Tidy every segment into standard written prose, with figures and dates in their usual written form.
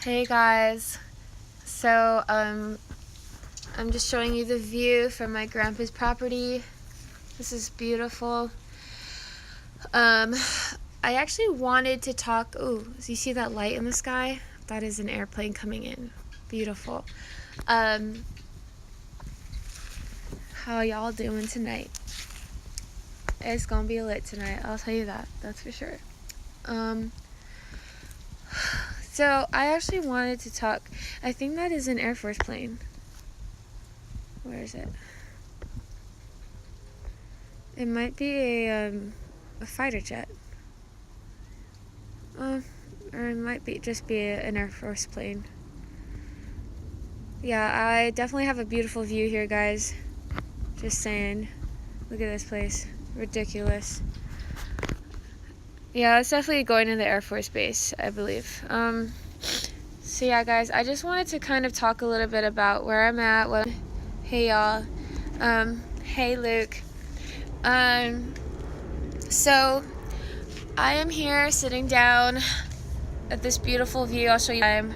Hey guys, so I'm just showing you the view from my grandpa's property. This is beautiful. I actually wanted to talk. Oh, do you see that light in the sky? That is an airplane coming in. Beautiful. How y'all doing tonight? It's gonna be lit tonight, I'll tell you that. That's for sure. So I actually wanted to talk. I think that is an Air Force plane. Where is it? It might be a fighter jet. Or it might just be an Air Force plane. Yeah, I definitely have a beautiful view here, guys. Just saying. Look at this place. Ridiculous. Yeah, it's definitely going to the Air Force Base, I believe. So yeah, guys, I just wanted to kind of talk a little bit about where I'm at. Hey, y'all. Hey, Luke. So I am here sitting down at this beautiful view. I'll show you.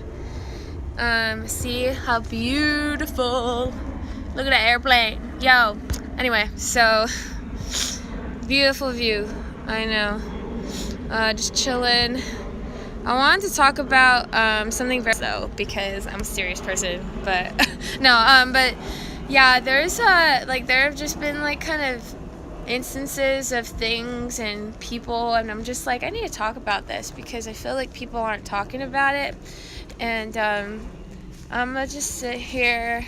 See how beautiful. Look at that airplane. Yo. Anyway, so beautiful view. I know. Just chilling. I wanted to talk about something very though because I'm a serious person, but no. But yeah, there have just been kind of instances of things and people, and I'm just I need to talk about this because I feel like people aren't talking about it. And I'm gonna just sit here.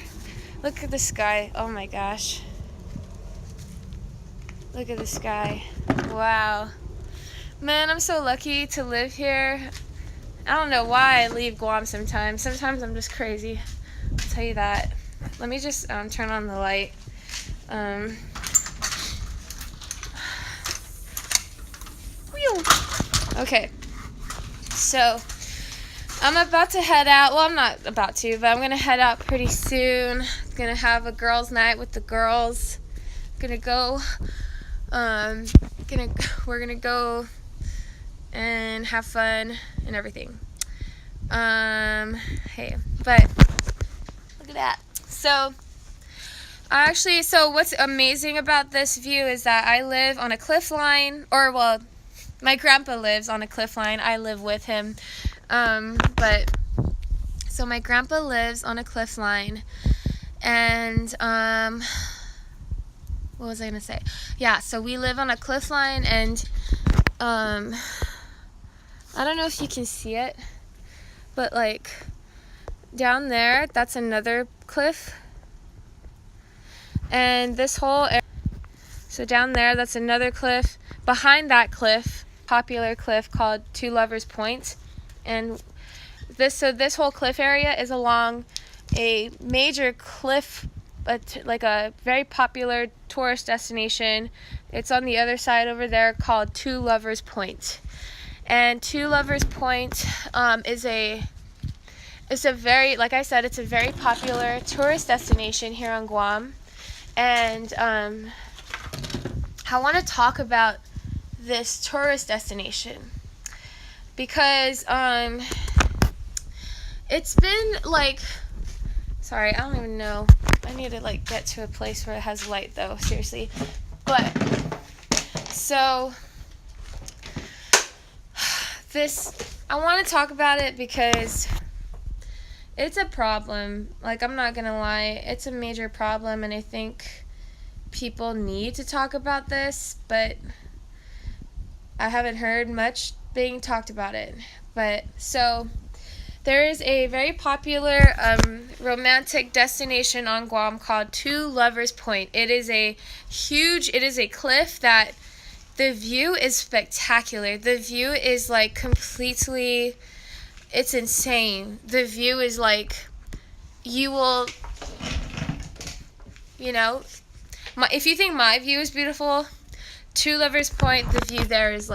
Look at the sky. Oh my gosh. Look at the sky. Wow. Man, I'm so lucky to live here. I don't know why I leave Guam sometimes. Sometimes I'm just crazy. I'll tell you that. Let me just turn on the light. Okay. So I'm about to head out. Well, I'm not about to, but I'm gonna head out pretty soon. Gonna have a girls' night with the girls. Gonna go. We're gonna go and have fun and everything. Hey, but look at that. So what's amazing about this view is that I live on a cliff line, or well, my grandpa lives on a cliff line. I live with him. So my grandpa lives on a cliff line, and what was I gonna say? Yeah, so we live on a cliff line, and I don't know if you can see it, but down there, that's another cliff, and so down there, that's another cliff. Behind that cliff, popular cliff called Two Lovers Point, and this whole cliff area is along a major cliff, a very popular tourist destination. It's on the other side over there called Two Lovers Point. And Two Lovers Point is a very, like I said, it's a very popular tourist destination here on Guam. And I want to talk about this tourist destination because it's been sorry, I don't even know. I need to get to a place where it has light though, seriously. But so I want to talk about it because it's a problem. I'm not gonna lie, it's a major problem, and I think people need to talk about this, but I haven't heard much being talked about it. But so there is a very popular romantic destination on Guam called Two Lovers Point. It is a cliff that the view is spectacular. The view is completely, it's insane. The view is you will, if you think my view is beautiful, Two Lovers Point, the view there is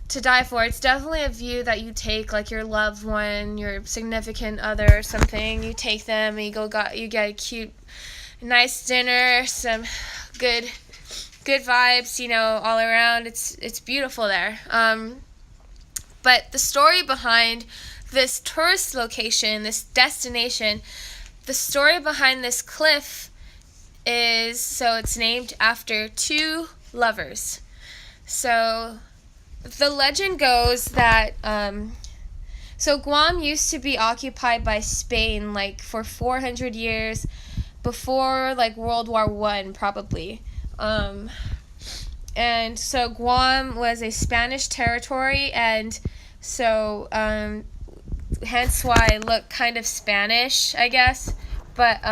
to die for. It's definitely a view that you take your loved one, your significant other or something. You take them and you get a cute, nice dinner, some good vibes, all around. It's beautiful there. But the story behind this tourist location, this destination, the story behind this cliff is, so it's named after two lovers. So the legend goes that so Guam used to be occupied by Spain like for 400 years before like World War I probably. And so Guam was a Spanish territory, and so hence why I look kind of Spanish, I guess. But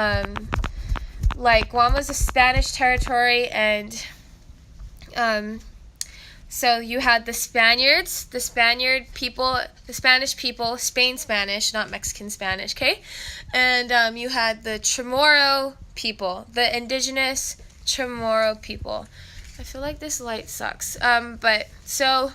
like Guam was a Spanish territory, and so you had the Spaniards, the Spanish people, Spain Spanish, not Mexican Spanish, okay? And you had the Chamorro people, the indigenous Chamorro people. I feel like this light sucks. But so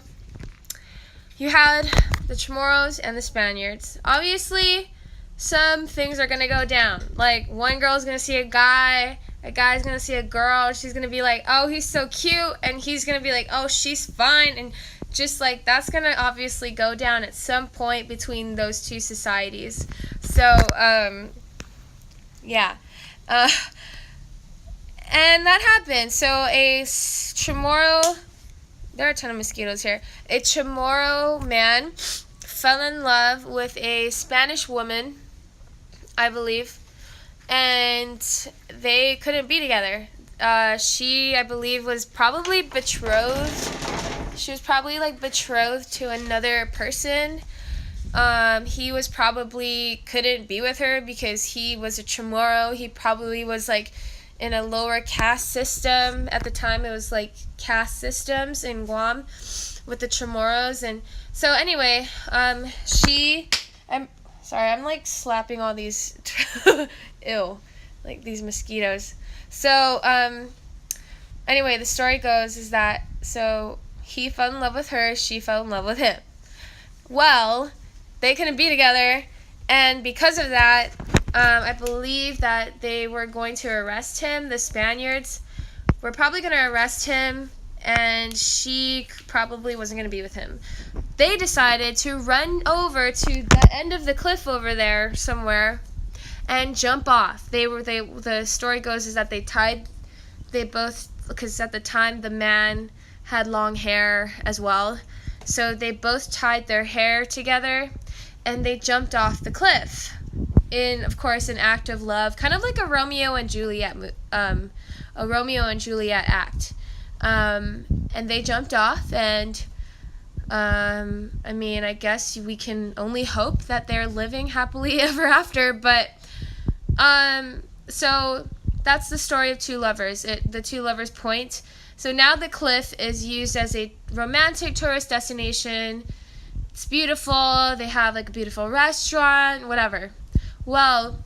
you had the Chamorros and the Spaniards. Obviously, some things are going to go down. Like, one girl's going to see a guy's going to see a girl, she's going to be like, oh, he's so cute, and he's going to be like, oh, she's fine, and just like, that's going to obviously go down at some point between those two societies. So, yeah. And that happened. So a Chamorro, there are a ton of mosquitoes here, a Chamorro man fell in love with a Spanish woman, I believe, and they couldn't be together. She, I believe, was probably betrothed. She was probably like betrothed to another person. He was probably couldn't be with her because he was a Chamorro. He probably was like in a lower caste system. At the time, it was like caste systems in Guam with the Chamorros. And so anyway, I'm sorry, I'm like slapping all these ew, like these mosquitoes. So anyway, the story goes is that so he fell in love with her, she fell in love with him. Well, they couldn't be together, and because of that, I believe that they were going to arrest him. The Spaniards were probably going to arrest him, and she probably wasn't going to be with him. They decided to run over to the end of the cliff over there somewhere and jump off. The story goes is that they both, because at the time the man had long hair as well, so they both tied their hair together and they jumped off the cliff in, of course, an act of love, kind of like a Romeo and Juliet act. And they jumped off, and I mean, I guess we can only hope that they're living happily ever after. But so that's the story of two lovers. The two lovers point. So now the cliff is used as a romantic tourist destination. It's beautiful. They have like a beautiful restaurant, whatever. Well,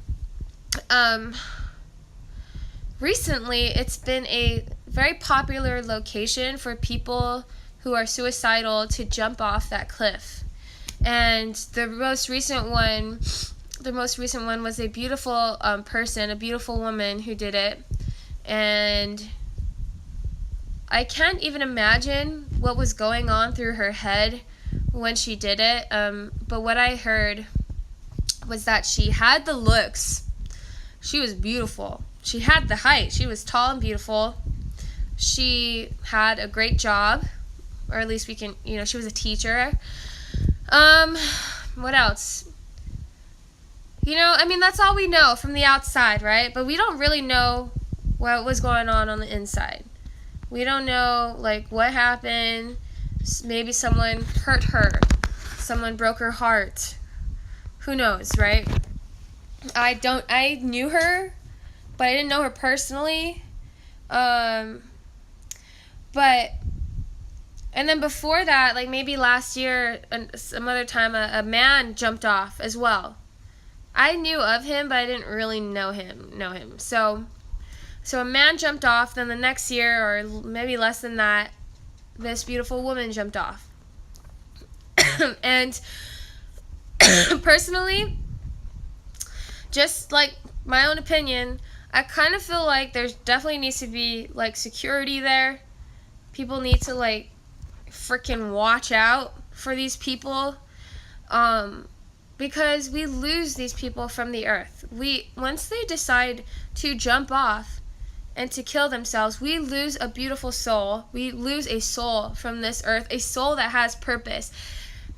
recently it's been a very popular location for people who are suicidal to jump off that cliff. And the most recent one was a beautiful person, a beautiful woman who did it. And I can't even imagine what was going on through her head when she did it. But what I heard was that she had the looks. She was beautiful. She had the height. She was tall and beautiful. She had a great job, or at least we can, she was a teacher. What else? I mean, that's all we know from the outside, right? But we don't really know what was going on the inside. We don't know, like, what happened. Maybe someone hurt her. Someone broke her heart. Who knows, right? I knew her, but I didn't know her personally. And then before that, like maybe last year, some other time, a man jumped off as well. I knew of him, but I didn't really know him. So a man jumped off, then the next year, or maybe less than that, this beautiful woman jumped off. And personally, just like my own opinion, I kind of feel like there definitely needs to be like security there. People need to like freaking watch out for these people. because we lose these people from the earth. Once they decide to jump off and to kill themselves, we lose a beautiful soul. We lose a soul from this earth, a soul that has purpose.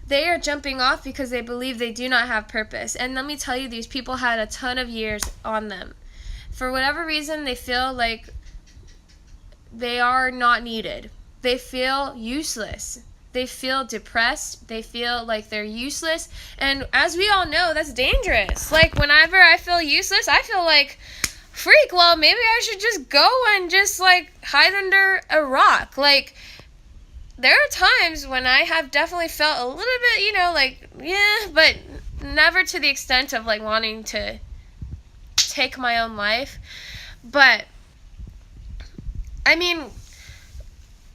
They are jumping off because they believe they do not have purpose. And let me tell you, these people had a ton of years on them. For whatever reason, they feel like they are not needed. They feel useless. They feel depressed. They feel like they're useless. And as we all know, that's dangerous. Like, whenever I feel useless, I feel like, freak, well, maybe I should just go and just, like, hide under a rock. Like, there are times when I have definitely felt a little bit, like, yeah, but never to the extent of, like, wanting to take my own life. But, I mean,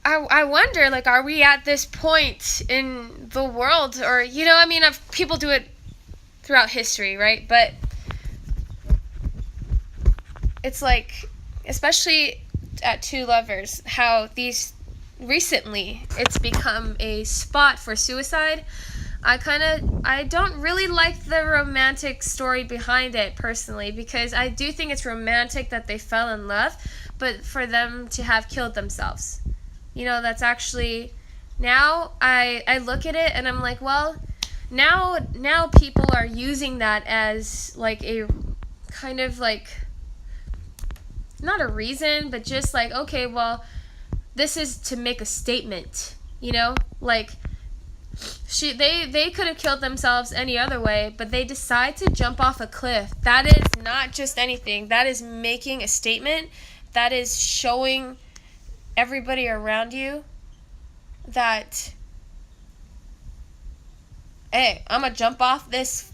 I wonder, like, are we at this point in the world? Or, people do it throughout history, right? But it's like, especially at Two Lovers, how recently it's become a spot for suicide. I don't really like the romantic story behind it personally, because I do think it's romantic that they fell in love, but for them to have killed themselves. That's actually, now I look at it and I'm like, well, now people are using that as like a kind of like, not a reason, but just like, okay, well, this is to make a statement, like, they could have killed themselves any other way, but they decide to jump off a cliff. That is not just anything. That is making a statement. That is showing everybody around you that, hey, I'm gonna jump off this,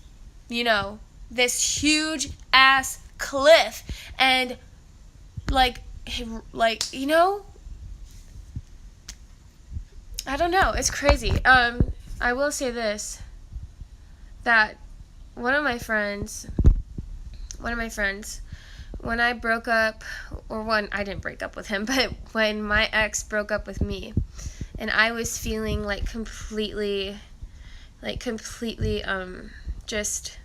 this huge ass cliff, and like, I don't know. It's crazy. I will say this, that one of my friends, when I broke up, I didn't break up with him, but when my ex broke up with me, and I was feeling completely, just,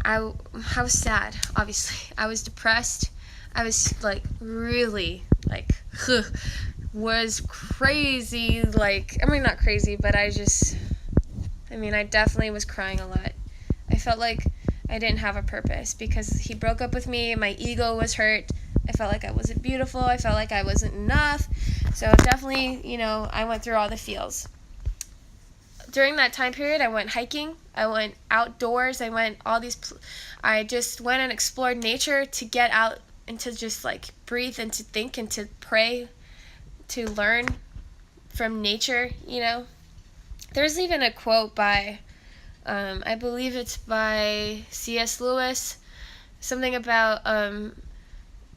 I was sad, obviously. I was depressed. I was, really, was crazy, not crazy, but I definitely was crying a lot. I felt like I didn't have a purpose because he broke up with me. My ego was hurt. I felt like I wasn't beautiful. I felt like I wasn't enough. So definitely, I went through all the feels. During that time period, I went hiking. I went outdoors. I just went and explored nature to get out and to just breathe and to think and to pray, to learn from nature, There's even a quote by, I believe it's by C.S. Lewis, something about,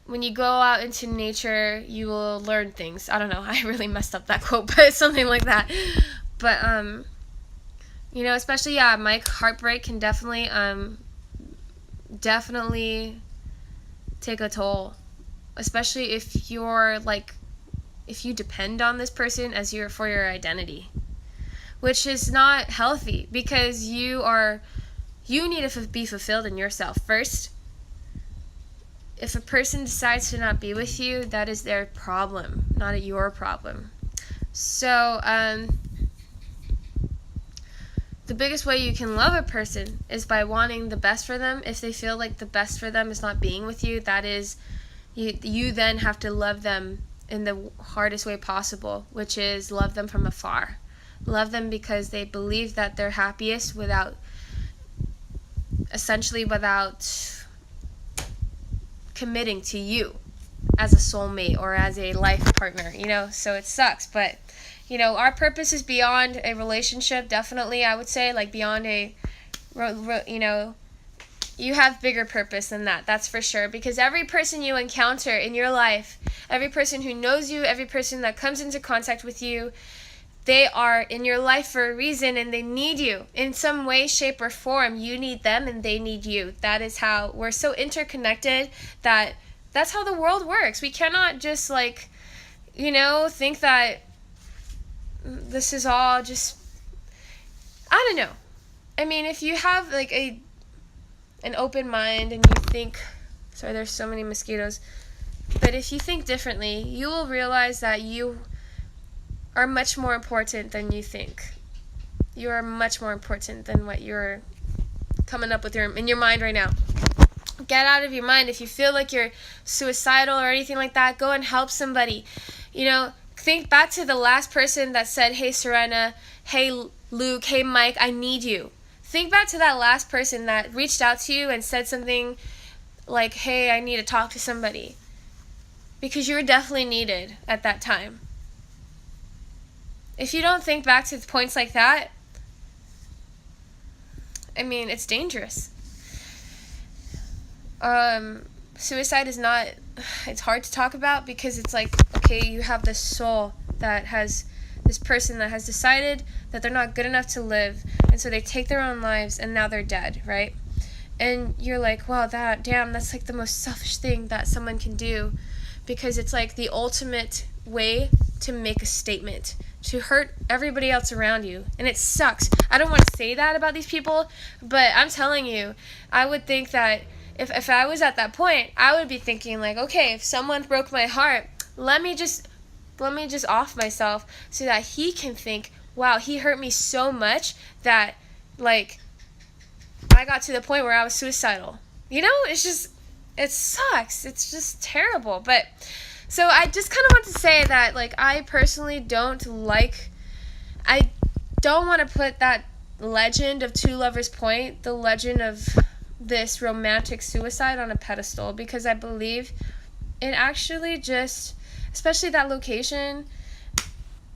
when you go out into nature, you will learn things. I don't know, I really messed up that quote, but it's something like that. But, especially, my heartbreak can definitely take a toll, especially if you're if you depend on this person for your identity, which is not healthy, because you need to be fulfilled in yourself first. If a person decides to not be with you, that is their problem, not your problem. So, the biggest way you can love a person is by wanting the best for them. If they feel like the best for them is not being with you, that is, you then have to love them in the hardest way possible, which is love them from afar. Love them because they believe that they're happiest without committing to you as a soulmate or as a life partner, so it sucks. But, our purpose is beyond a relationship, definitely, I would say, beyond you have bigger purpose than that, that's for sure, because every person you encounter in your life, every person who knows you, every person that comes into contact with you, they are in your life for a reason, and they need you in some way, shape, or form. You need them and they need you. That is how we're so interconnected, that's how the world works. We cannot just think that this is all just, I don't know. I mean, if you have like an open mind and you think, sorry, there's so many mosquitoes, but if you think differently, you will realize that you are much more important than you think. You are much more important than what you're coming up with in your mind right now. Get out of your mind. If you feel like you're suicidal or anything like that, go and help somebody. You know, think back to the last person that said, hey, Serena, hey, Luke, hey, Mike, I need you. Think back to that last person that reached out to you and said something like, hey, I need to talk to somebody. Because you were definitely needed at that time. If you don't think back to points like that, I mean, it's dangerous. Suicide is not, it's hard to talk about because it's like, okay, you have this soul that has, this person that has decided that they're not good enough to live, and so they take their own lives, and now they're dead, right? And you're like, wow, that's like the most selfish thing that someone can do, because it's like the ultimate way to make a statement, to hurt everybody else around you. And it sucks. I don't want to say that about these people, but I'm telling you, I would think that if I was at that point, I would be thinking like, okay, if someone broke my heart, let me just off myself so that he can think, wow, he hurt me so much that like I got to the point where I was suicidal. You know, it sucks. It's just terrible. But so I just kind of want to say that like I personally don't want to put that legend of Two Lovers Point, the legend of this romantic suicide, on a pedestal, because I believe it actually just, especially that location,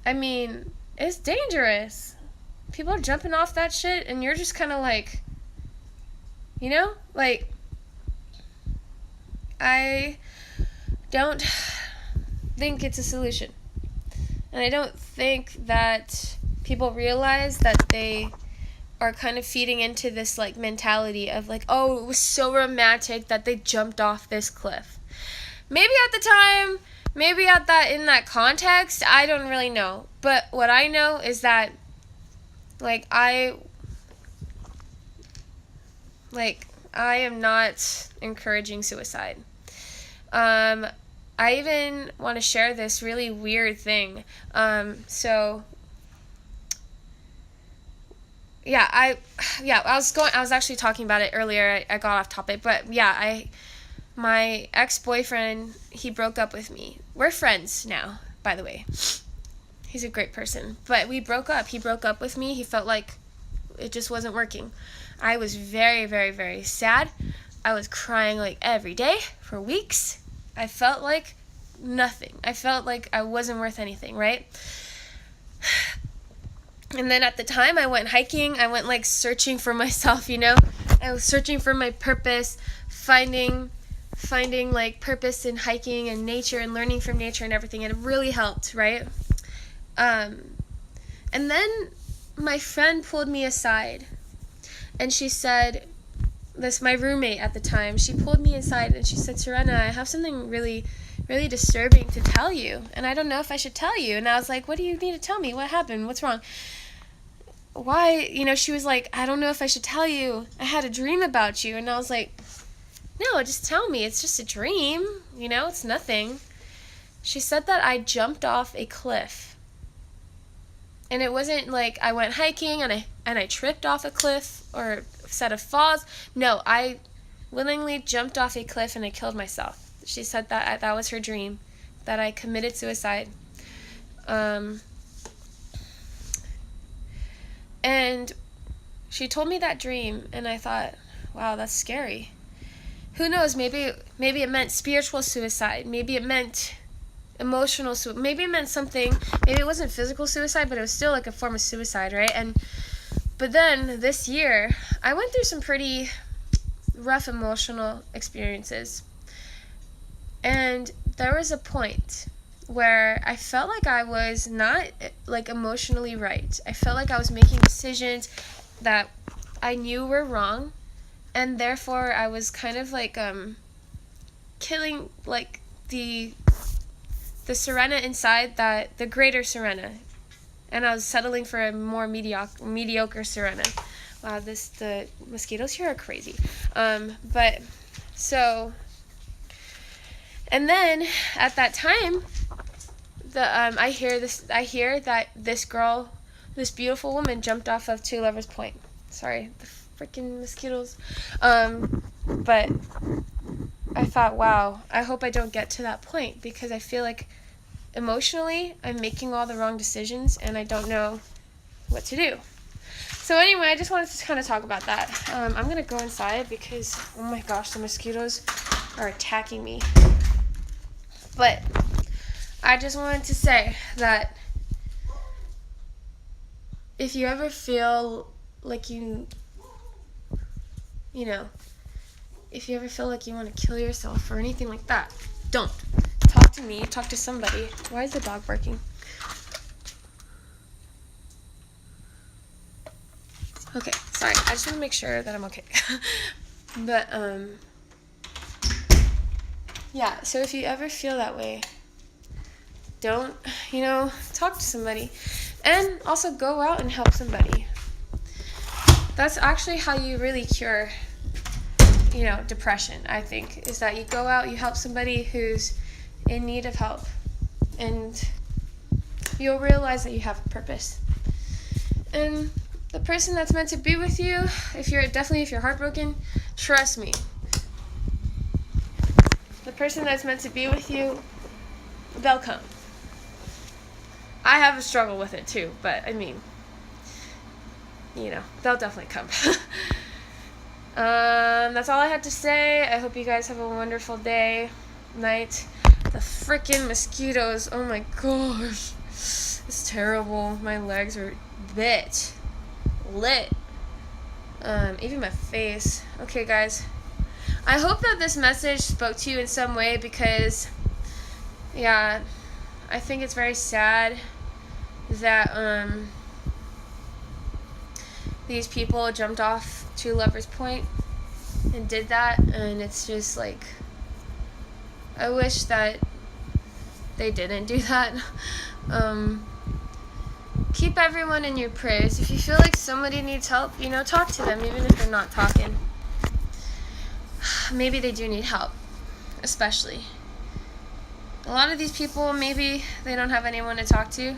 I mean, it's dangerous. People are jumping off that shit and you're just kind of like, you know, like, I don't think it's a solution. And I don't think that people realize that they are kind of feeding into this like mentality of like, oh, it was so romantic that they jumped off this cliff. Maybe at the time, maybe in that context, I don't really know. But what I know is that like I am not encouraging suicide. I even want to share this really weird thing. I was actually talking about it earlier. I got off topic, but yeah, my ex-boyfriend, he broke up with me. We're friends now, by the way. He's a great person, but we broke up. He broke up with me. He felt like it just wasn't working. I was very, very, very sad. I was crying like every day for weeks. I felt like nothing. I felt like I wasn't worth anything, right? And then at the time I went hiking. I went like searching for myself, you know? I was searching for my purpose, finding like purpose in hiking and nature and learning from nature and everything. And it really helped, right? And then my friend pulled me aside and she said, my roommate at the time, she pulled me aside and she said, Serena, I have something really, really disturbing to tell you. And I don't know if I should tell you. And I was like, what do you need to tell me? What happened? What's wrong? Why? You know, she was like, I don't know if I should tell you. I had a dream about you. And I was like, no, just tell me. It's just a dream. You know, it's nothing. She said that I jumped off a cliff. And it wasn't like I went hiking and I tripped off a cliff or a set of falls. No, I willingly jumped off a cliff and I killed myself. She said that was her dream, that I committed suicide. And she told me that dream, and I thought, wow, that's scary. Who knows, maybe it meant spiritual suicide. Maybe it meant emotional suicide. Maybe it meant something. Maybe it wasn't physical suicide, but it was still like a form of suicide, right? But then this year, I went through some pretty rough emotional experiences. And there was a point where I felt like I was not like emotionally right. I felt like I was making decisions that I knew were wrong, and therefore I was kind of like killing like the Serena inside, that the greater Serena. and I was settling for a more mediocre Serena. Wow, the mosquitoes here are crazy. But so, and then at that time, I hear that this girl, this beautiful woman, jumped off of Two Lovers Point. Sorry, the freaking mosquitoes. But I thought, wow, I hope I don't get to that point, because I feel like emotionally I'm making all the wrong decisions and I don't know what to do. So anyway, I just wanted to kind of talk about that. I'm going to go inside because, oh my gosh, the mosquitoes are attacking me. But I just wanted to say that if you ever feel like if you ever feel like you want to kill yourself or anything like that, don't. Talk to me, talk to somebody. Why is the dog barking? Okay, sorry. I just want to make sure that I'm okay. But, yeah, so if you ever feel that way, don't, talk to somebody. And also go out and help somebody. That's actually how you really cure, depression, I think, is that you go out, you help somebody who's in need of help, and you'll realize that you have a purpose. And the person that's meant to be with you, if you're heartbroken, trust me, the person that's meant to be with you, they'll come. I have a struggle with it too, but I mean, they'll definitely come. That's all I had to say. I hope you guys have a wonderful day, night. The freaking mosquitoes, oh my gosh, it's terrible. My legs are lit. Even my face. Okay, guys, I hope that this message spoke to you in some way, because I think it's very sad that these people jumped off Two Lovers Point and did that, and it's just like, I wish that they didn't do that. Keep everyone in your prayers. If you feel like somebody needs help, talk to them, even if they're not talking. Maybe they do need help, especially. A lot of these people, maybe they don't have anyone to talk to.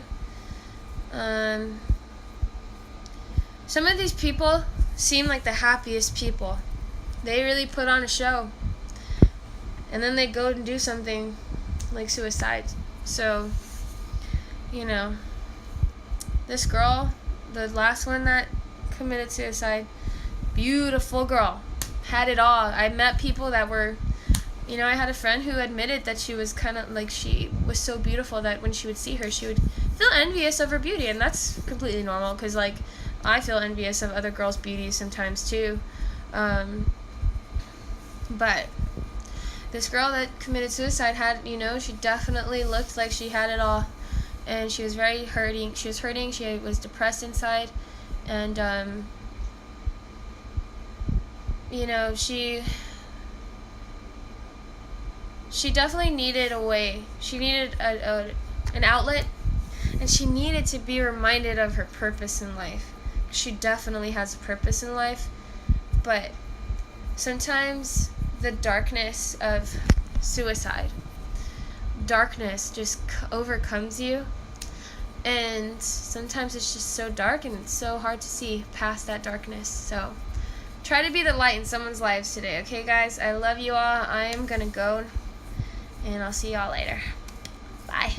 Some of these people seem like the happiest people. They really put on a show. And then they go and do something like suicide. So, this girl, the last one that committed suicide, beautiful girl, had it all. I met people that were, I had a friend who admitted that she was kind of like, she was so beautiful that when she would see her, she would feel envious of her beauty. And that's completely normal, because like, I feel envious of other girls' beauty sometimes too. But this girl that committed suicide had, she definitely looked like she had it all. And she was very hurting. She was hurting. She was depressed inside. And, she definitely needed a way. She needed an outlet. And she needed to be reminded of her purpose in life. She definitely has a purpose in life. But sometimes the darkness of suicide, darkness just overcomes you, and sometimes it's just so dark and it's so hard to see past that darkness. So try to be the light in someone's lives today. Okay, guys, I love you all. I am gonna go, and I'll see y'all later. Bye.